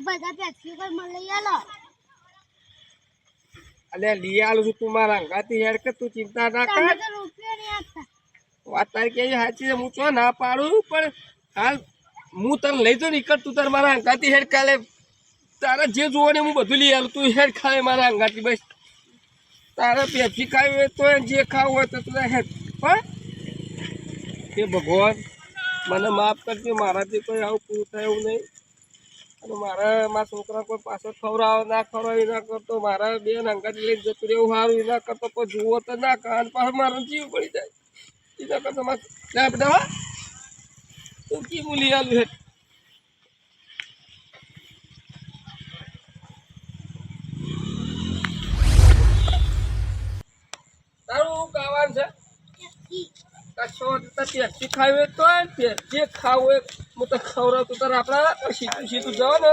બધા પેપ્સી પર મને લઈ આલો. અલે લઈ આલું છું તું મારા અંગાથી હેડ કે તું ચિંતા ના તમે કર. તો રૂપિયો નહીં આપતા. વાત તારી કે સાચી છે હું તો ના પાડું પણ હાલ હું તને લઈ જાઉં નીકળ તું તાર મારા અંગાથી હેડ કાલે તારે જે જોવો ને હું બધું લઈ આલું તું હેડ ખાલે મારા અંગાથી બસ તારે પેપ્સી ખાવી હોય તો જે ખાવું હોય તો તું હેડ પણ એ ભગવાન મને માફ કરજો મારાથી કોઈ આવું પૂરું થાય એવું નહીં અને મારા છોકરા કોઈ પાછો ખવડાવો ના ખવડાવ ના કરતો મારા બેન અંગાથી લઈને જતું રહેવું સારું એના કરતો કોઈ જુઓ તો ના કાન પાસે મારો જીવ પડી જાય એના કરતો મારે બધા તું કી બોલી આલું હે તારું ગાવાનું છે કશો પેપ્સી ખાવી તો જે ખાવું હોય હું તો ખવડાવતું તારે આપણા સીધું સીધું જાઓ ને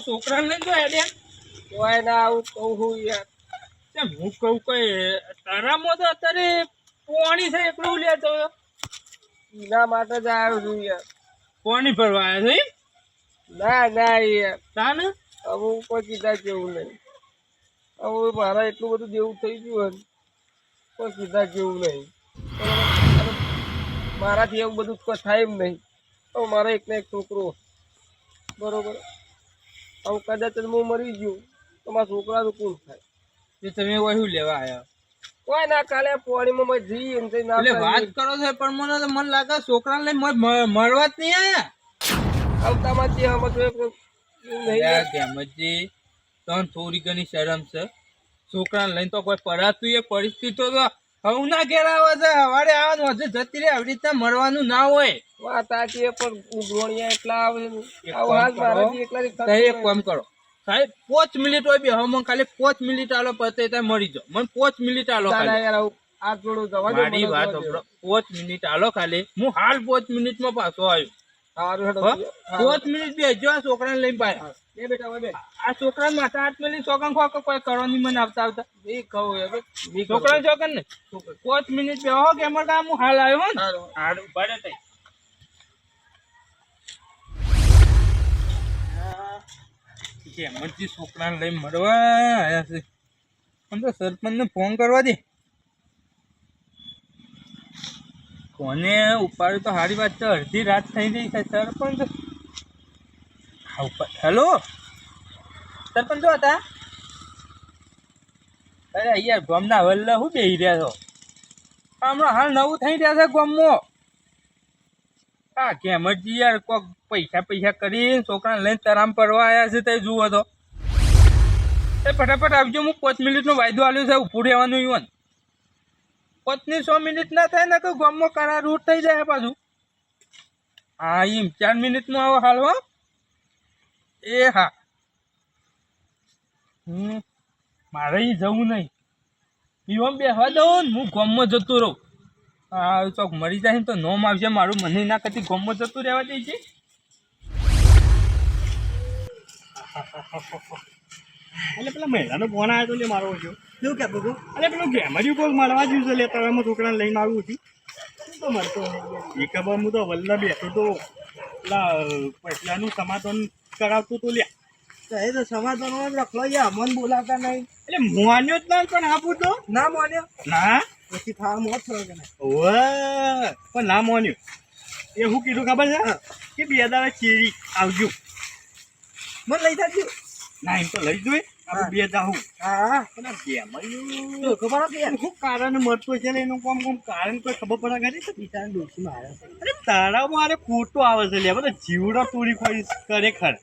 છોકરાને લઈને તો હેડ્યા જોવાય ના આવું કહું હું યાર હું કહું કઈ તારામાં તો અત્યારે પોણી છે એકલું લેતો એના માટે જ આવ્યો છું યાર પોણી ભરવા આવ્યા છે ના ના યાર તા ને હવે કોઈ કીધા જેવું નહીં હવે મારા એટલું બધું જેવું થઈ ગયું હોય કોઈ કીધા જેવું નહીં મારાથી એવું બધું કોઈ થાય એમ નહીં હવે મારા એકને એક છોકરો બરોબર હવે કદાચ હું મરી ગયું તો મારા છોકરાનું કોણ થાય એ તમે વહુ લેવા આવ્યા કોઈ ના કાલે પાણીમાં મેં જઈએ ને ના એટલે વાત કરો છો પણ મને તો મન લાગે છોકરાને લઈને મળવા જ નહીં આયા આવતામાંથી આમાં તો એક ગેમજી તો થોડી ઘણી શરમ છે છોકરાને લઈને તો કોઈ પડાતું એ પરિસ્થિતિ તો હવ ના ઘેર આવે છે હવારે આવવાનું હજુ જતી રહે આવી રીતના મળવાનું ના હોય વાત સાચી પણ ઉઘોણિયા એટલા આવે એક કામ કરો સાહેબ 5 મિનિટ હોય બે હવે મને ખાલી 5 મિનિટ આલો પતે ત્યાં મળી જાઓ મને 5 મિનિટ આલો આ જોડું જવા મારી વાત 5 મિનિટ આલો ખાલી હું હાલ 5 મિનિટમાં પાછો આવ્યો 5 મિનિટ બેસજો આ છોકરાને લઈને પાછા આ છોકરા માથા હાથ મેલી ચોકન ખો કોઈ કરવાની મને આવતા આવતા છોકરા ચોકન ને 5 મિનિટ બેહો કે અમારે કામ હું હાલ આવ્યો ને હારું ભરે તઈ એમરજી છોકરાને લઈને મળવા આવ્યા છે આમ તો સરપંચને ફોન કરવા દે કોને ઉપાડ્યું તો સારી વાત છે અડધી રાત થઈ ગઈ છે સરપંચ હેલો સરપંચ જો હતા અરે યાર ગામના વલ્લા શું બેસી રહ્યા છો હમણાં હાલ નવું થઈ રહ્યા છે ગામમાં હા કેમરજી યાર કોક પૈસા કરી છોકરાને લઈને તરામ પડવા આવ્યા છે તે જુઓ તો એ ફટાફટ આવજો હું 5 મિનિટનો વાયદો આલ્યો છે ઊભું રહેવાનું યુવાન 5 ની 100 મિનિટ ના થાય ને કે ગામમાં કરા રૂટ થઈ જાય પાછું હા એમ 4 મિનિટમાં આવો હાલ હો એ હા મારે જવું નહીં પીવા બેસવા દઉં ને હું ગામમાં જતું રહું હા ચોક મરી જાય તો નોમ આવશે મારું મને ના કરતી ગામમાં જતું રહેવા દે છે એટલે પેલા મહિલાનો ફોન આવ્યો તો લે મારો ઓછો શું કહેતો હતો એટલે પેલો ગેમર્યું કોઈ મળવા જ્યું છે લેતા એમાં છોકરાને લઈને આવ્યું હતું શું તો મળતો એ ખબર હું તો વલ્લા બેઠો તો પેલા પૈસાનું સમાધાન કરાવતું તો લ્યા એ તો સમાધાન રખલો યાર મન બોલાવતા નહીં એટલે મોન્યો જ ના પણ આપું તો ના માન્યો ના પછી ખાવા મોત થયો કે નહીં ઓવે પણ ના મોન્યું એ શું કીધું ખબર છે કે 2 દાડા ચીરી આવજો મને લઈ જાજો ના એમ તો લઈ જોઈએ આપણે 2 જાહું હા પેલા ગેમર્યું તો ખબર હતી યાર શું કારણ મળતો છે ને એનું કોમ કારણ કોઈ ખબર પડે ખરી બિચારા ડોસી મારે અરે તારા મારે ખોટો આવે છે લે બધા જીવડા તોડી ખોઈ ખરેખર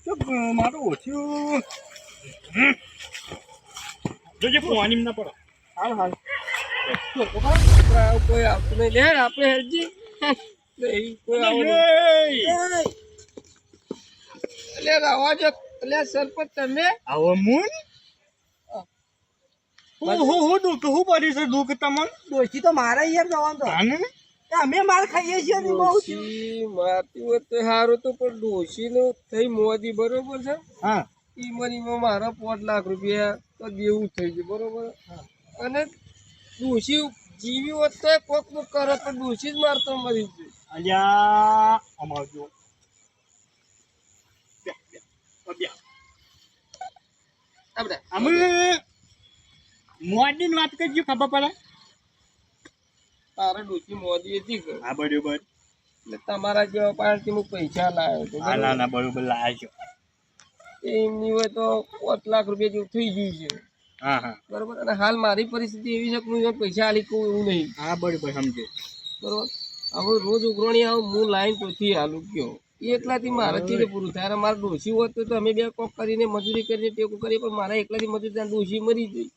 તો મારું ઓછું જોજે પાણી ના પડો હાલ હાલ કોઈ આવતું નહીં લે આપણે હેરજી કોઈ એટલે રવા જો એટલે સરપંચ તમે આવો મૂન હું દુઃખ હું પડી છે દુઃખ તમને ડોસી તો મારે યાર જવાનું તો આને અમે માર ખાઈએ છીએ ને બહુ મારતી હોય તો સારું તો પણ ડોશીનું થઈ મોદી બરોબર છે હા ઈ મનીમાં મારા 5 લાખ રૂપિયા તો દેવું થઈ ગયું બરોબર અને ડોશી જીવી હોત તો કોક કોક કરો પણ ડોશી જ મારતો મરી ગયો. અલ્યા અમારજો આપણે અમે મોડીની વાત કરજો ખબર પડે. તારે ડોશી મોદી હતી કે હા બરોબર. એટલે તમારા જેવા પાસેથી હું પૈસા લાવ્યો હતો હા ના ના બરોબર લાયા છો. એમની હોય તો 5 લાખ રૂપિયા જેવું થઈ ગયું છે હા હા બરોબર. અને હાલ મારી પરિસ્થિતિ એવી છે કે હું એને પૈસા આલી કહું એવું નહીં હા બરોબર સમજે. બરોબર. હવે રોજ ઉઘરાણી આવું હું લાઈન તોથી હાલું કયો એકલાથી મારે ચીરે પૂરું થાય. અને મારે ડોશી હોત તો અમે બે કોક કરીને મજૂરી કરીને ટેકો કરીએ પણ મારા એકલાથી મજૂરી ત્યાં ડોશી મરી ગઈ.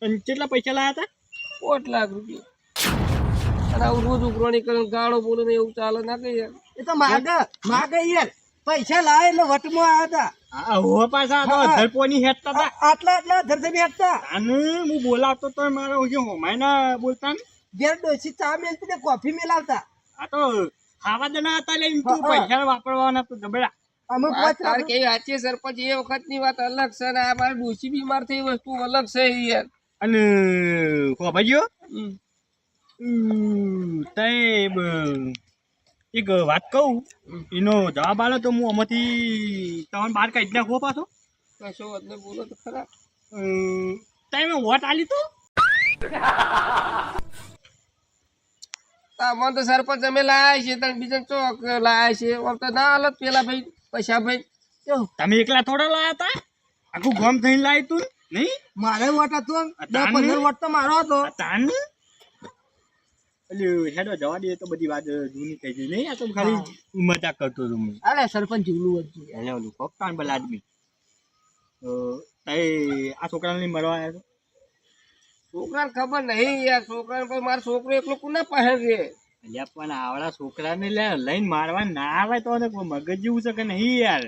અને કેટલા પૈસા લાયા હતા? 5 લાખ રૂપિયા. અને આવું રોજ ઉઘરાણી કરીને ગાળો બોલે ને એવું ચાલે ના કઈ યાર. એ તો માગે યાર પૈસા લાવે એટલે વટમાં આવ્યા હા હો પાછા તો ધરપોની હેઠતા હતા. હતા આટલા ધરધમી હતા અને હું બોલાવતો તો મારો જે હોમાયના બોલતા ને ઘેર ડોસી ચા મેલતી ને કોફી મેલાવતા આ તો ખાવા દેના હતા એટલે એમ તું પૈસા વાપરવાના તો જબડા. અમે વાત પોચ તાર કેવી સાચી સરપંચ એ વખતની વાત અલગ છે ને આ મારી ડોશી બીમાર થઈ વસ્તુ અલગ છે યાર. અને ખોભાઈઓ હમ. તે એક વાત કહું એનો જવાબ આલો તો હું આમાંથી તમને બહાર કાઢી નાખવો પાછો. કશો વાત નહીં બોલો તો ખરા. તમે વોટ આલી તો આમાં તો સરપંચ અમે લાયા છે તને બીજા ચોક લાયા છે આમ તો ના હાલત પેલા ભાઈ પૈસા ભાઈ તમે એકલા થોડા લાયા હતા આખું ગામ થઈને લાવી તું નહીં મારે વોટ હતો તાન 10-15 વોટ તો મારો હતો તાન એટલે હેડો જવા દે તો બધી વાત જૂની થઈ ગઈ નહીં. આ તો ખાલી મજાક કરતો હતો હું. અરે સરપંચ જીવલું હતું એને ઓલું કોક કાન બલ આદમી તે આ છોકરાને લઈને મરવા આવ્યા છો. છોકરાને ખબર નહીં યાર. છોકરાને પછી મારો છોકરો એકલો કોના પાસે રે. અલ્યા પણ આવડા છોકરાને લઈને મારવા ના આવે તો ને કોઈ મગજ જેવું છે કે નહીં યાર.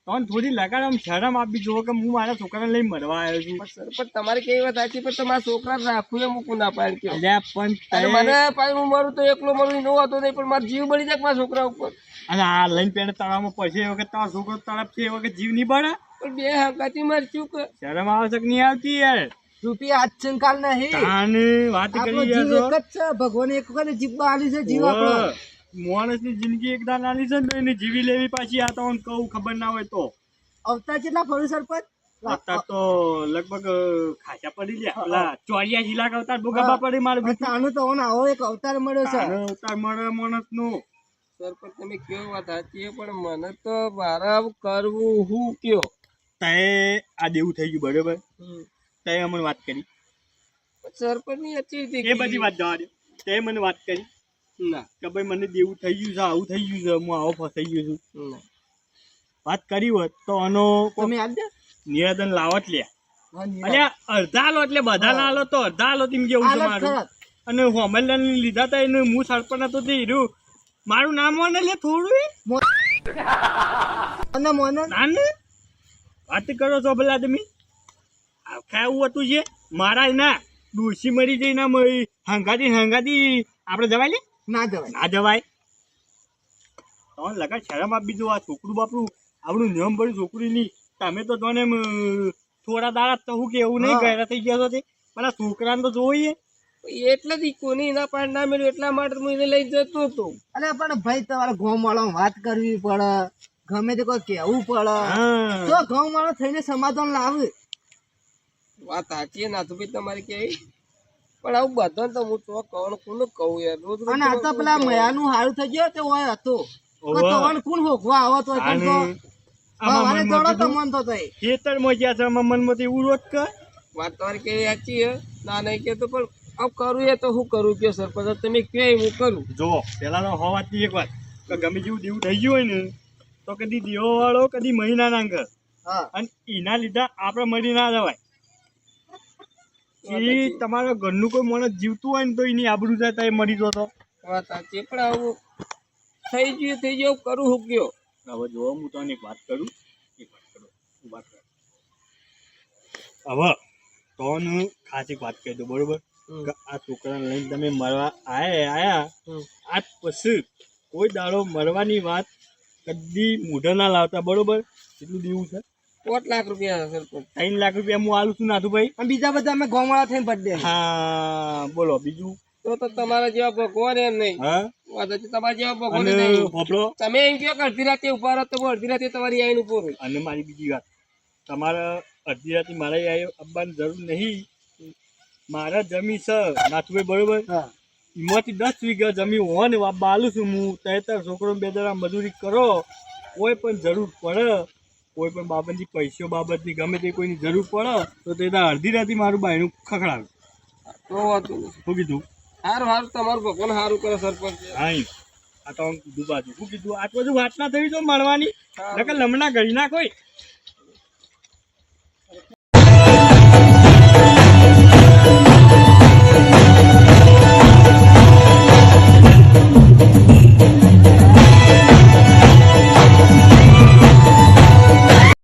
તો થોડી લગાડ આમ શરમ આપી જુઓ કે હું મારા છોકરાને લઈને મરવા આવ્યો છું. પણ સરપંચ તમારી કેવી વાત સાચી પણ તમારા છોકરાને રાખવું એ મૂકું ના પાડ કયો. અલ્યા પણ અને મને પાછી હું મરું તો એકલો મરું નો હતો નહીં પણ મારો જીવ બળી જાય મારા છોકરા ઉપર. અને આ લઈને પેને તળાવમાં પડશે એ વખત તારો છોકરો તળાવ છે એ વખત જીવ નહીં બળે. પણ બે હકાતી મરશું કે શરમ આવે છે કે નહીં આવતી યાર. રૂપિયા આજ સંકાલ નહીં તાને વાત આપણો કરી જીવ યાર એક જ છે ભગવાને એક વખત જીભ આલી છે જીવ આપણો માણસની જિંદગી એક દાન આલી છે ને તો એને જીવી લેવી પાછી. આ તો હું કહું ખબર ના હોય તો અવતાર કેટલા ફરું સરપંચ અત્યારે તો લગભગ ખાસા પડી ગયા. પેલા 84 લાખ અવતાર ભોગવવા પડે મારે આનું તો આવો એક અવતાર મળ્યો છે અવતાર મળે માણસ નું. સરપંચ તમે કેવું વાત સાચી છે પણ મને તો મારા કરવું હું કયો. તે આ દેવું થઈ ગયું બરોબર. તે અમને વાત કરી સરપંચ ની અચી એ બધી વાત જવા દે. તે મને વાત કરી ના કે ભાઈ મને દેવું થઈ ગયું છે આવું થઈ ગયું છે હું આવો ફસાઈ ગયો છું. ના વાત કરી હોત તો આનો તમે યાદ છે નિવેદન લાવત લે. અલ્યા અડધા આલો એટલે બધા ના આલો તો અડધા આલો તેમ કેવું છે મારું. અને હોમલન લીધા તા એને હું સરપંચ હતો તે હીરું મારું નામ મોને લે થોડું અને મોને નાને વાત કરો છો ભલા તમે. ખાવું હતું છે મારા ના ડોસી મરી જઈ ના હંગાતી આપણે જવાય લે ના જવાય ના જવાય. તમને લગા શરમ આપી દો. આ છોકરું બાપરું આપણું નિયમ પડ્યું છોકરીની. તમે તો તને થોડા દાડા તો હું કે એવું નહીં ગયા થઈ ગયા છો તે પણ આ છોકરાને તો જોઈએ એટલે જ કોની ના પાડ ના મળ્યું એટલા માટે હું એને લઈ જતો હતો. અરે પણ ભાઈ તમારે ગામ વાળા વાત કરવી પડે ગમે તે કોઈ કેવું પડે તો ગામ વાળા થઈને સમાધાન લાવે. વાત સાચી ના તો ભાઈ તમારી કેવી પણ આવું બધા તો હું તો કહું કોને કહું યાર. રોજ રોજ અને આ તો પેલા મયાનું હારું થઈ ગયો તે હોય હતો કોણ હોકવા આવત હોય પણ તો હવારે દોડો તો મન તો થાય ખેતરમાં જ્યાં છે આમાં મનમાં તો એવું રોજ કર. વાત તમારી કેવી સાચી હે ના નહીં કે તો પણ આવું કરું એ તો હું કરું કયો સરપંચ તમે કહે હું કરું. જો પેલા તો હવાથી એક વાત કે ગમે જેવું દેવું થઈ ગયું હોય ને તો કદી દેવો વાળો કદી મહિના ના ઘર અને એના લીધે આપણે મરી ના જવાય. એ તમારા ઘરનું કોઈ માણસ જીવતું હોય ને તો એની આબરૂ જાય એ મરી જતો. વાત સાચી પણ આવું થઈ ગયું કરું હું કયો. હવે જો હું તને એક વાત કરું હવે તને ખાસ એક વાત કહી દો બરોબર કે આ છોકરાને લઈને તમે મરવા આયા આજ પછી કોઈ દાડો મરવાની વાત કદી મૂઢા ના લાવતા બરોબર. કેટલું દેવું છે 5 લાખ રૂપિયા સરપંચ. 3 લાખ રૂપિયા હું આલું છું નાથુભાઈ. અને બીજા બધા અમે ગામ વાળા થઈને બર્થડે હા બોલો બીજું તો તમારા જેવા ભગવાન એમ નહીં. હા વાત છે, તમારા જેવા ભગવાન અને નહીં. હોપડો તમે એમ કહો કે અડધી રાતે ઉભા રહો તો હું અડધી રાતે તમારી આઈને ઉભો રહું. અને મારી બીજી વાત, તમારે અડધી રાતે મારે આવવાની જરૂર નહીં. મારા જમી છે નાથુભાઈ, બરોબર? હા એમાંથી 10 વીઘા જમી હોય ને બાલું છું હું. તહેતર છોકરો બે દરા મજૂરી કરો, કોઈ પણ જરૂર પડે, કોઈ પણ બાબતની પૈસો બાબતની ગમે તે કોઈની જરૂર પડે તો તે અડધી રાતે મારું બાયણું ખખડાવે. તો વાંધો નહીં. શું કીધું? સારું સારું, તમારું ભગવાન સારું કરે સરપંચ. હા આ તો આમ કીધું બાજુ શું કીધું? આ બધું વાત ના થવી તો મળવાની, નકર લમણા ગળી ના કોઈ.